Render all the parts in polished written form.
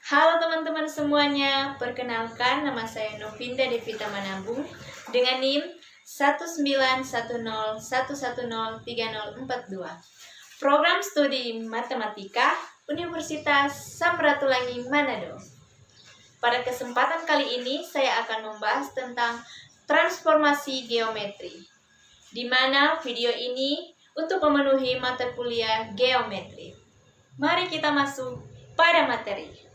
Halo teman-teman semuanya, perkenalkan nama saya Novinda Devita Manabung dengan NIM 19101103042. Program Studi Matematika Universitas Samratulangi Manado. Pada kesempatan kali ini saya akan membahas tentang transformasi geometri, di mana video ini untuk memenuhi mata kuliah geometri. Mari kita masuk pada materi.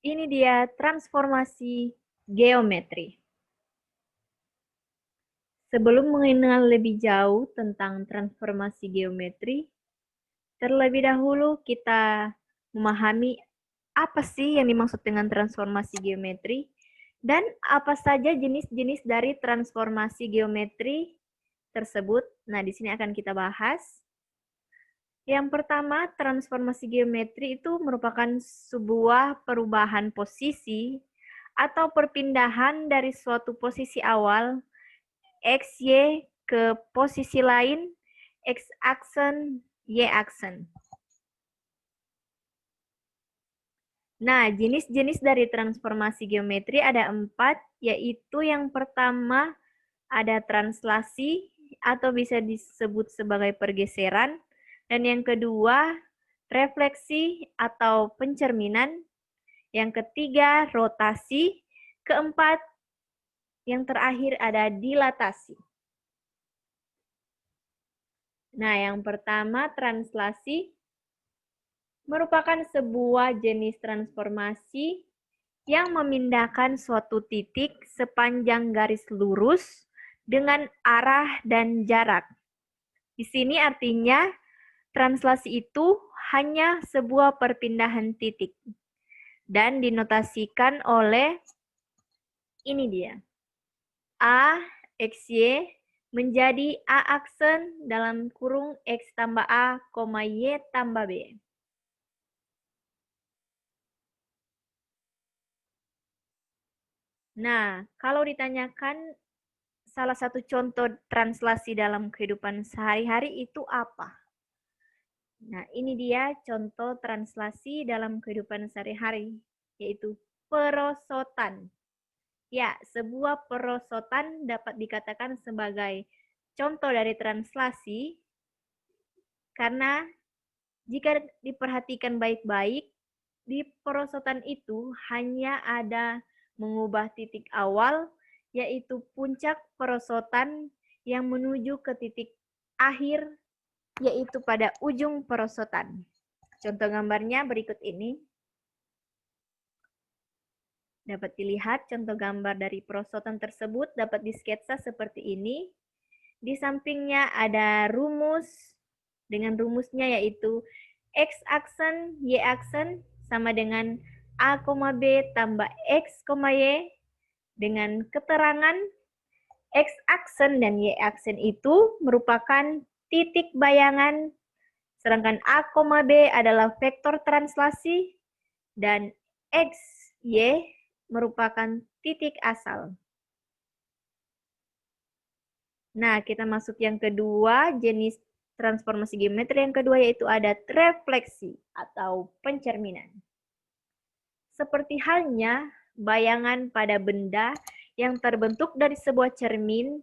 Ini dia transformasi geometri. Sebelum mengenal lebih jauh tentang transformasi geometri, terlebih dahulu kita memahami apa sih yang dimaksud dengan transformasi geometri dan apa saja jenis-jenis dari transformasi geometri tersebut. Nah, di sini akan kita bahas. Yang pertama, transformasi geometri itu merupakan sebuah perubahan posisi atau perpindahan dari suatu posisi awal XY ke posisi lain X-aksen, Y-aksen. Nah, jenis-jenis dari transformasi geometri ada 4, yaitu yang pertama ada translasi atau bisa disebut sebagai pergeseran, dan yang kedua refleksi atau pencerminan, yang ketiga rotasi, keempat yang terakhir ada dilatasi. Nah, yang pertama translasi merupakan sebuah jenis transformasi yang memindahkan suatu titik sepanjang garis lurus dengan arah dan jarak. Di sini artinya translasi itu hanya sebuah perpindahan titik dan dinotasikan oleh ini dia. A, XY menjadi A aksen dalam kurung X tambah A, Y tambah B. Nah, kalau ditanyakan salah satu contoh translasi dalam kehidupan sehari-hari itu apa? Nah, ini dia contoh translasi dalam kehidupan sehari-hari, yaitu perosotan. Ya, sebuah perosotan dapat dikatakan sebagai contoh dari translasi karena jika diperhatikan baik-baik, di perosotan itu hanya ada mengubah titik awal, yaitu puncak perosotan yang menuju ke titik akhir, yaitu pada ujung perosotan. Contoh gambarnya berikut ini. Dapat dilihat contoh gambar dari perosotan tersebut dapat disketsa seperti ini. Di sampingnya ada rumus, dengan rumusnya yaitu X-aksen, Y-aksen sama dengan A, B tambah X, Y dengan keterangan X-aksen dan Y-aksen itu merupakan titik bayangan, sedangkan A, B adalah vektor translasi dan X, Y merupakan titik asal. Nah, kita masuk yang kedua, jenis transformasi geometri yang kedua yaitu ada refleksi atau pencerminan. Seperti halnya bayangan pada benda yang terbentuk dari sebuah cermin,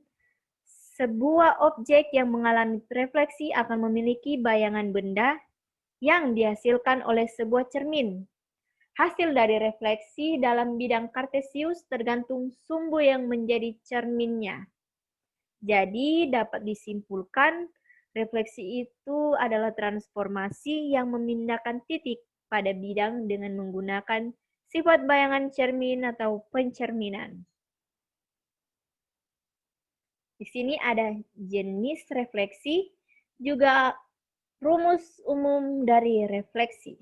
sebuah objek yang mengalami refleksi akan memiliki bayangan benda yang dihasilkan oleh sebuah cermin. Hasil dari refleksi dalam bidang kartesius tergantung sumbu yang menjadi cerminnya. Jadi dapat disimpulkan refleksi itu adalah transformasi yang memindahkan titik pada bidang dengan menggunakan sifat bayangan cermin atau pencerminan. Di sini ada jenis refleksi, juga rumus umum dari refleksi.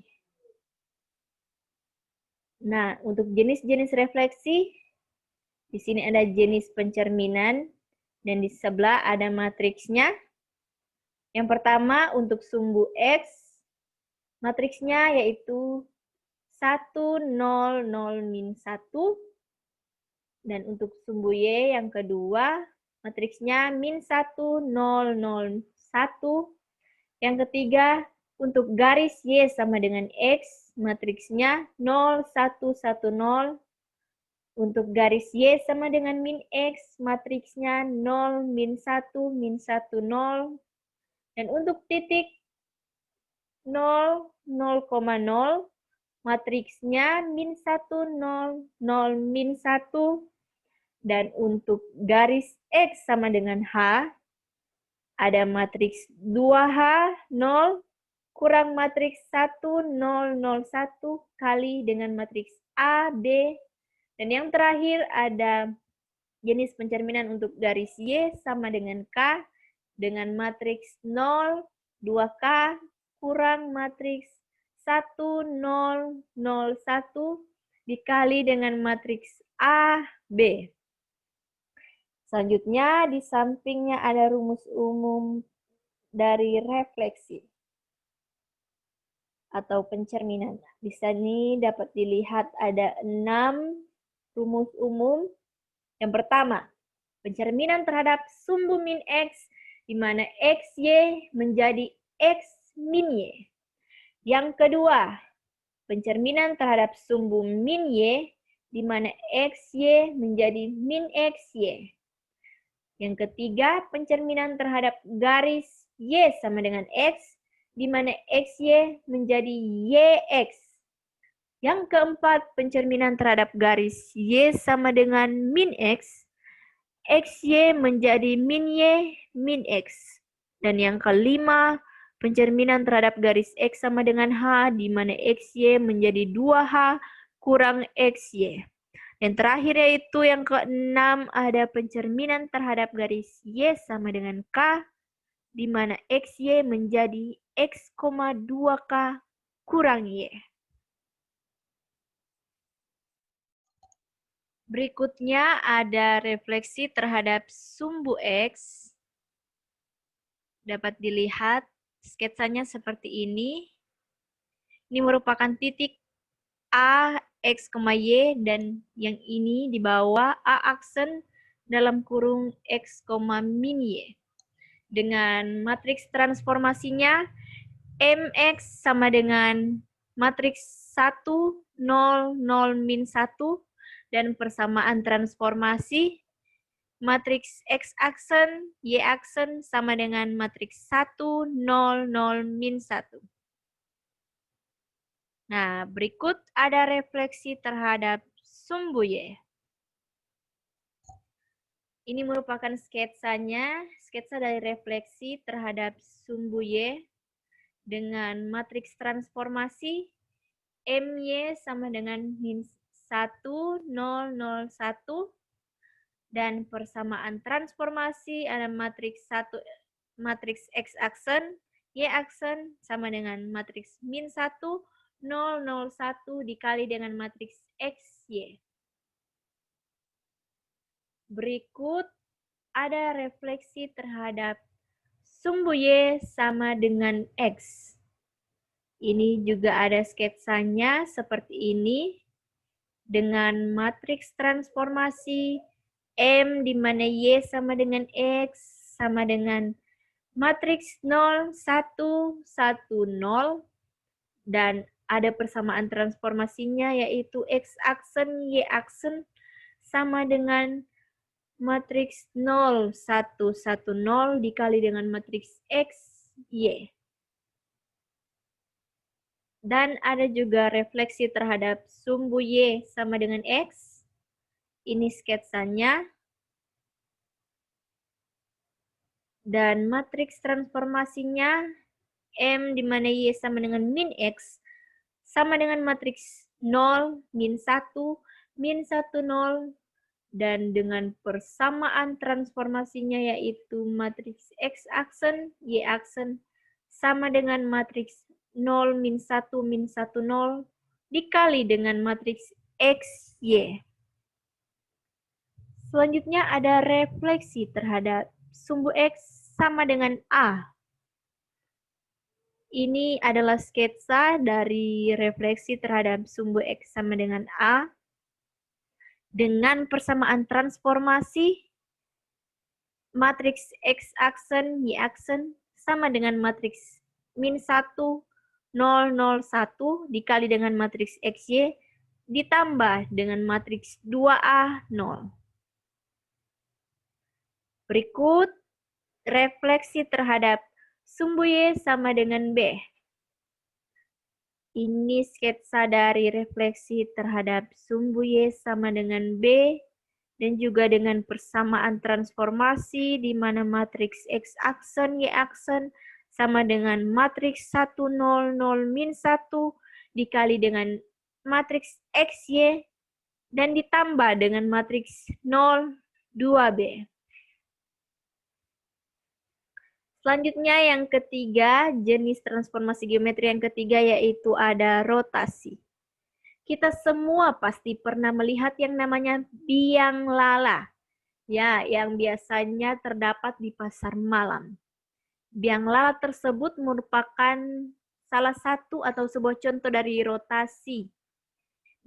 Nah, untuk jenis-jenis refleksi, di sini ada jenis pencerminan, dan di sebelah ada matriksnya. Yang pertama untuk sumbu X, matriksnya yaitu 1, 0, 0, min 1. Dan untuk sumbu Y yang kedua, matriksnya min 1, 0, 0, 1. Yang ketiga, untuk garis Y sama dengan X, matriksnya 0, 1, 1, 0. Untuk garis Y sama dengan min X, matriksnya 0, min 1, min 1, 0. Dan untuk titik 0, 0,0, matriksnya min 1, 0, 0, min 1. Dan untuk garis X sama dengan H, ada matriks 2H, 0, kurang matriks 1, 0, 0, 1, kali dengan matriks A, B. Dan yang terakhir ada jenis pencerminan untuk garis Y sama dengan K dengan matriks 0, 2K kurang matriks 1, 0, 0, 1 dikali dengan matriks A, B. Selanjutnya di sampingnya ada rumus umum dari refleksi atau pencerminan. Di sini dapat dilihat ada 6 rumus umum. Yang pertama, pencerminan terhadap sumbu min X, di mana XY menjadi X min Y. Yang kedua, pencerminan terhadap sumbu min Y, di mana XY menjadi min XY. Yang ketiga, pencerminan terhadap garis Y sama dengan X, di mana XY menjadi YX. Yang keempat, pencerminan terhadap garis Y sama dengan min X, XY menjadi min Y, min X. Dan yang kelima, pencerminan terhadap garis X sama dengan H, di mana XY menjadi 2H kurang XY. Dan terakhir yaitu yang keenam, ada pencerminan terhadap garis Y sama dengan K, di mana XY menjadi X, 2K kurang Y. Berikutnya ada refleksi terhadap sumbu X. Dapat dilihat sketsanya seperti ini. Ini merupakan titik A, X, Y, dan yang ini di bawah A aksen dalam kurung X, min Y. Dengan matriks transformasinya, MX sama dengan matriks 1, 0, 0, min 1, dan persamaan transformasi matriks X aksen, Y aksen sama dengan matriks 1, 0, 0, min 1. Nah, berikut ada refleksi terhadap sumbu Y. Ini merupakan sketsanya, sketsa dari refleksi terhadap sumbu Y dengan matriks transformasi MY sama dengan min 1, 0, 0, 1. Dan persamaan transformasi ada matriks 1, matriks X aksen, Y aksen sama dengan matriks min 1, 0, 0, 1 dikali dengan matriks X, Y. Berikut ada refleksi terhadap sumbu Y sama dengan X. Ini juga ada sketsanya seperti ini dengan matriks transformasi M di mana Y sama dengan X sama dengan matriks 0, 1, 1, 0. Dan ada persamaan transformasinya yaitu X aksen, Y aksen sama dengan matriks 0, 1, 1, 0 dikali dengan matriks X, Y. Dan ada juga refleksi terhadap sumbu Y sama dengan X. Ini sketsanya. Dan matriks transformasinya M di mana Y sama dengan min X sama dengan matriks 0, min 1, min 1, 0. Dan dengan persamaan transformasinya yaitu matriks X aksen, Y aksen sama dengan matriks 0, min 1, min 1, 0 dikali dengan matriks X, Y. Selanjutnya ada refleksi terhadap sumbu X sama dengan A. Ini adalah sketsa dari refleksi terhadap sumbu X sama dengan A. Dengan persamaan transformasi matriks X aksen, Y aksen sama dengan matriks min 1, 001 dikali dengan matriks XY ditambah dengan matriks 2A 0. Berikut refleksi terhadap sumbu Y sama dengan B. Ini sketsa dari refleksi terhadap sumbu Y sama dengan B dan juga dengan persamaan transformasi di mana matriks X aksen Y aksen sama dengan matriks 1 0 0 min 1 dikali dengan matriks XY dan ditambah dengan matriks 0 2B. Selanjutnya yang ketiga, jenis transformasi geometri yang ketiga yaitu ada rotasi. Kita semua pasti pernah melihat yang namanya biang lala. Ya, yang biasanya terdapat di pasar malam. Biang lala tersebut merupakan salah satu atau sebuah contoh dari rotasi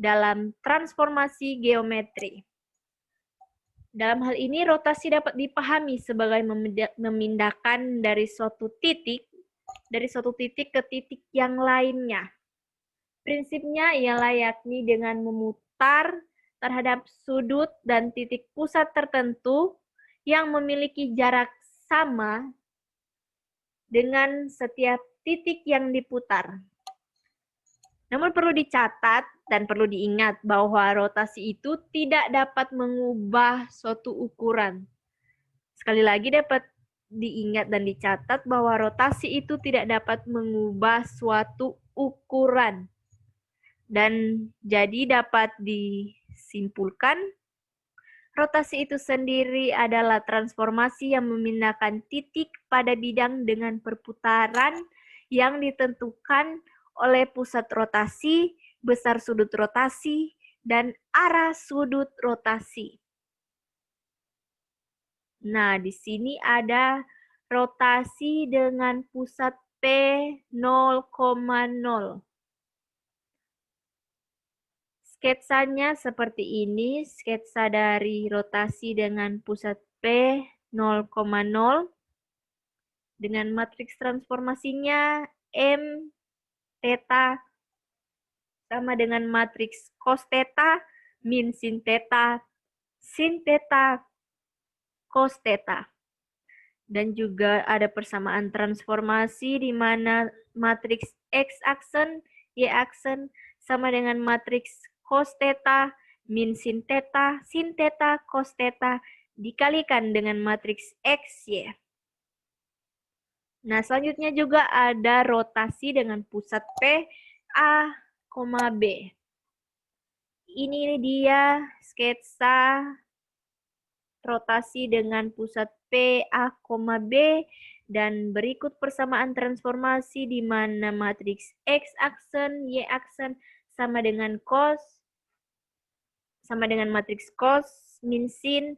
dalam transformasi geometri. Dalam hal ini, rotasi dapat dipahami sebagai memindahkan dari suatu titik ke titik yang lainnya. Prinsipnya ialah yakni dengan memutar terhadap sudut dan titik pusat tertentu yang memiliki jarak sama dengan setiap titik yang diputar. Namun perlu dicatat dan perlu diingat bahwa rotasi itu tidak dapat mengubah suatu ukuran. Sekali lagi dapat diingat dan dicatat bahwa rotasi itu tidak dapat mengubah suatu ukuran. Dan jadi dapat disimpulkan, rotasi itu sendiri adalah transformasi yang memindahkan titik pada bidang dengan perputaran yang ditentukan oleh pusat rotasi, besar sudut rotasi, dan arah sudut rotasi. Nah, di sini ada rotasi dengan pusat P 0,0. Sketsanya seperti ini, sketsa dari rotasi dengan pusat P 0,0 dengan matriks transformasinya M theta sama dengan matriks cos theta min sin theta cos theta. Dan juga ada persamaan transformasi di mana matriks X aksen Y aksen sama dengan matriks cos theta min sin theta cos theta dikalikan dengan matriks XY. Nah, selanjutnya juga ada rotasi dengan pusat P, A, B. Ini dia sketsa rotasi dengan pusat P, A, B, dan berikut persamaan transformasi di mana matriks X aksen, Y aksen sama dengan matriks cos min sin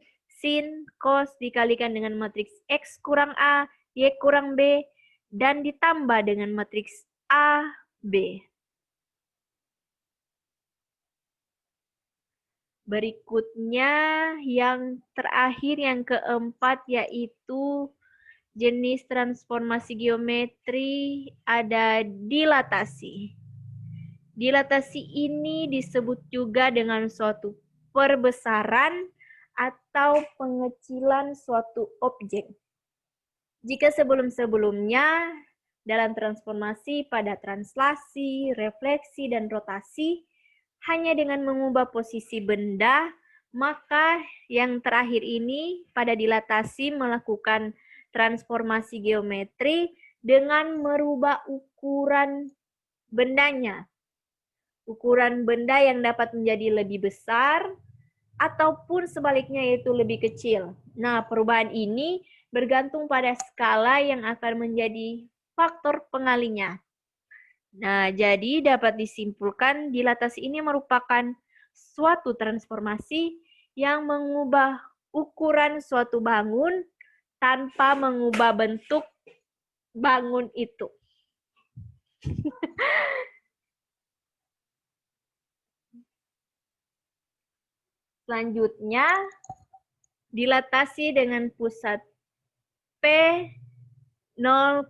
cos dikalikan dengan matriks X kurang A, Y kurang B, dan ditambah dengan matriks A, B. Berikutnya yang terakhir, yang keempat, yaitu jenis transformasi geometri ada dilatasi. Dilatasi ini disebut juga dengan suatu perbesaran atau pengecilan suatu objek. Jika sebelum-sebelumnya dalam transformasi pada translasi, refleksi, dan rotasi hanya dengan mengubah posisi benda, maka yang terakhir ini pada dilatasi melakukan transformasi geometri dengan merubah ukuran bendanya. Ukuran benda yang dapat menjadi lebih besar ataupun sebaliknya yaitu lebih kecil. Nah, perubahan ini bergantung pada skala yang akan menjadi faktor pengalinya. Nah, jadi dapat disimpulkan dilatasi ini merupakan suatu transformasi yang mengubah ukuran suatu bangun tanpa mengubah bentuk bangun itu. Selanjutnya, dilatasi dengan pusat P 0,0.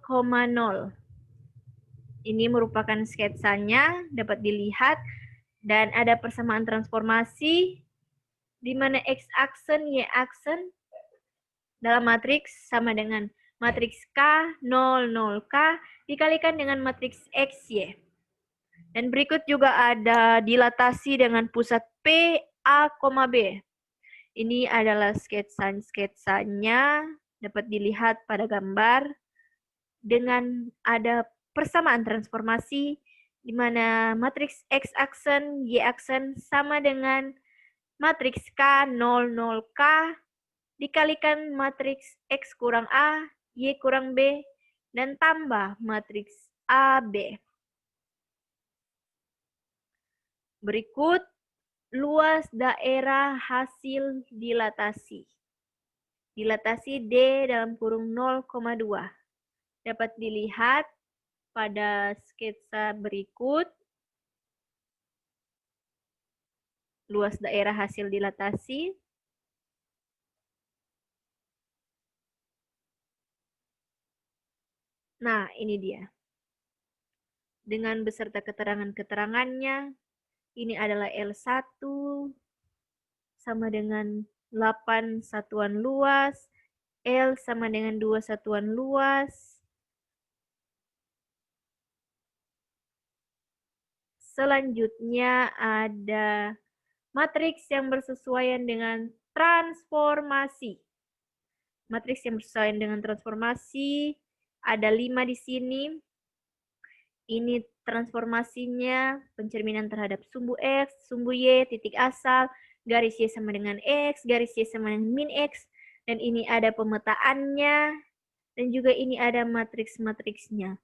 Ini merupakan sketsanya, dapat dilihat. Dan ada persamaan transformasi, di mana X-aksen, Y-aksen dalam matriks sama dengan matriks K, 0, 0K, dikalikan dengan matriks X, Y. Dan berikut juga ada dilatasi dengan pusat P, A, B. Ini adalah sketsanya, dapat dilihat pada gambar, dengan ada persamaan transformasi, di mana matriks X-aksen, Y-aksen sama dengan matriks K, 0, 0K, dikalikan matriks X kurang A, Y kurang B, dan tambah matriks AB. Berikut luas daerah hasil dilatasi. Dilatasi D dalam kurung 0,2. Dapat dilihat pada sketsa berikut. Luas daerah hasil dilatasi. Nah, ini dia. Dengan beserta keterangan-keterangannya, ini adalah L1 sama dengan 8 satuan luas, L sama dengan 2 satuan luas. Selanjutnya ada matriks yang bersesuaian dengan transformasi. Matriks yang bersesuaian dengan transformasi ada 5 di sini. Ini transformasinya pencerminan terhadap sumbu X, sumbu Y, titik asal, garis Y sama dengan X, garis Y sama dengan min X, dan ini ada pemetaannya, dan juga ini ada matriks-matriksnya.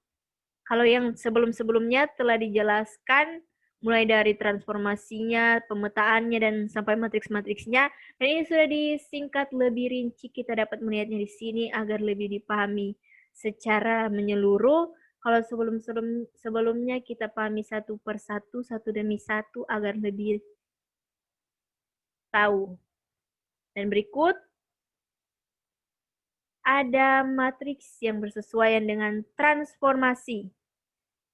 Kalau yang sebelum-sebelumnya telah dijelaskan, mulai dari transformasinya, pemetaannya, dan sampai matriks-matriksnya, dan ini sudah disingkat lebih rinci, kita dapat melihatnya di sini agar lebih dipahami secara menyeluruh. Kalau sebelumnya kita pahami satu per satu, satu demi satu agar lebih tahu. Dan berikut ada matriks yang bersesuaian dengan transformasi.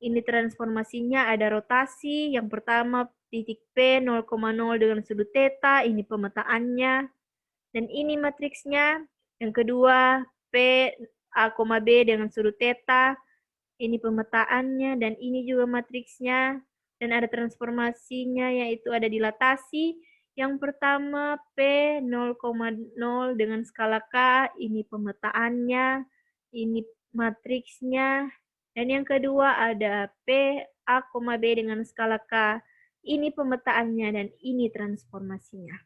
Ini transformasinya ada rotasi. Yang pertama titik P 0,0 dengan sudut theta, ini pemetaannya. Dan ini matriksnya. Yang kedua P A, B dengan sudut theta. Ini pemetaannya, dan ini juga matriksnya, dan ada transformasinya, yaitu ada dilatasi. Yang pertama P 0,0 dengan skala K, ini pemetaannya, ini matriksnya, dan yang kedua ada P A, B dengan skala K, ini pemetaannya, dan ini transformasinya.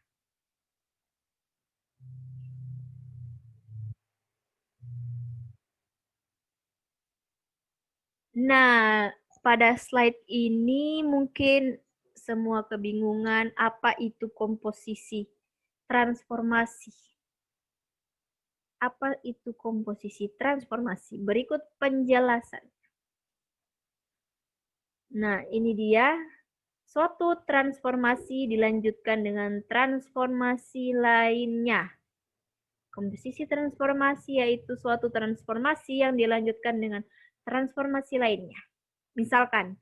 Nah, pada slide ini mungkin semua kebingungan apa itu komposisi transformasi. Apa itu komposisi transformasi? Berikut penjelasan. Nah, ini dia. Suatu transformasi dilanjutkan dengan transformasi lainnya. Komposisi transformasi yaitu suatu transformasi yang dilanjutkan dengan transformasi lainnya. Misalkan,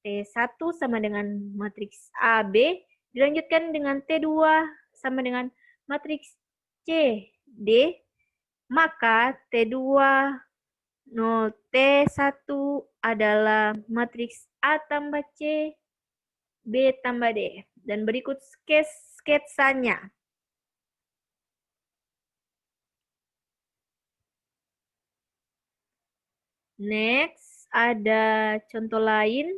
T1 sama dengan matriks AB, dilanjutkan dengan T2 sama dengan matriks CD, maka T2 0 T1 adalah matriks A tambah C, B tambah D. Dan berikut sketsanya. Next, ada contoh lain,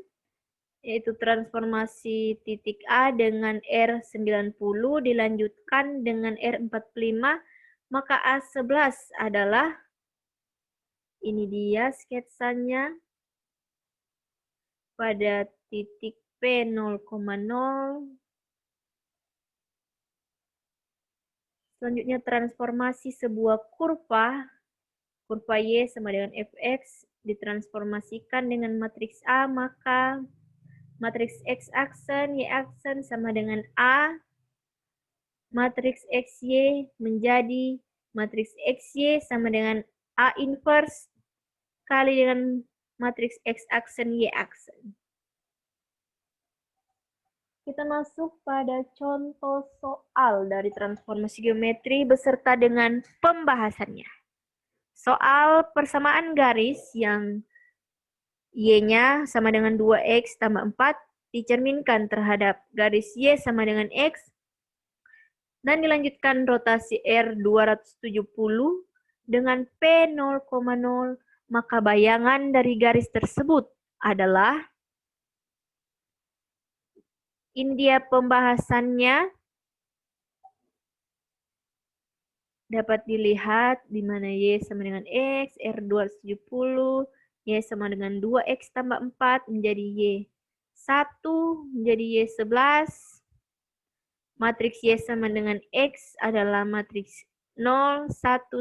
yaitu transformasi titik A dengan R90 dilanjutkan dengan R45, maka A11 adalah, ini dia sketsanya, pada titik P 0,0. Selanjutnya transformasi sebuah kurva Y sama dengan fx, ditransformasikan dengan matriks A, maka matriks X-aksen, Y-aksen sama dengan A, matriks XY menjadi matriks XY sama dengan A inverse kali dengan matriks X aksen Y aksen. Kita masuk pada contoh soal dari transformasi geometri beserta dengan pembahasannya. Soal persamaan garis yang Y-nya sama dengan 2X tambah 4 dicerminkan terhadap garis Y sama dengan X dan dilanjutkan rotasi R 270 dengan P 0,0, maka bayangan dari garis tersebut adalah, ini dia pembahasannya, dapat dilihat di mana Y sama dengan X, R 270, Y sama dengan 2X tambah 4 menjadi Y1, menjadi Y11. Matriks Y sama dengan X adalah matriks 0, 1,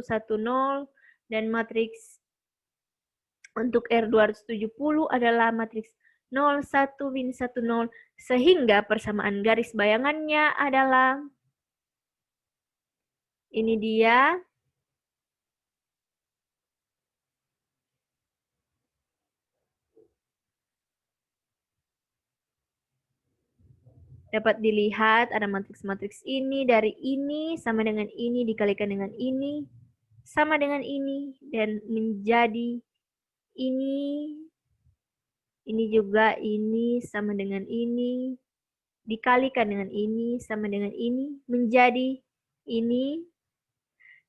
1, 0. Dan matriks untuk R 270 adalah matriks 0, 1, min 1, 0. Sehingga persamaan garis bayangannya adalah, ini dia. Dapat dilihat ada matriks-matriks ini, dari ini sama dengan ini dikalikan dengan ini, sama dengan ini, dan menjadi ini juga ini sama dengan ini, dikalikan dengan ini sama dengan ini, menjadi ini.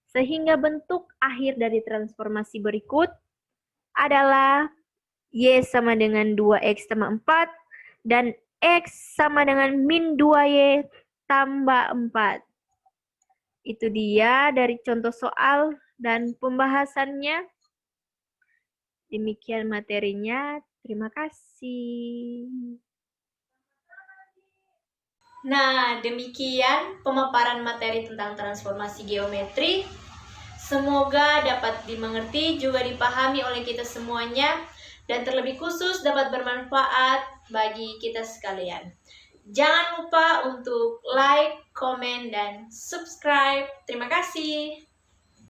Sehingga bentuk akhir dari transformasi berikut adalah Y sama dengan 2X tambah 4 dan X sama dengan min 2Y tambah 4. Itu dia dari contoh soal dan pembahasannya. Demikian materinya. Terima kasih. Nah, demikian pemaparan materi tentang transformasi geometri. Semoga dapat dimengerti, juga dipahami oleh kita semuanya, dan terlebih khusus dapat bermanfaat bagi kita sekalian. Jangan lupa untuk like, komen, dan subscribe. Terima kasih.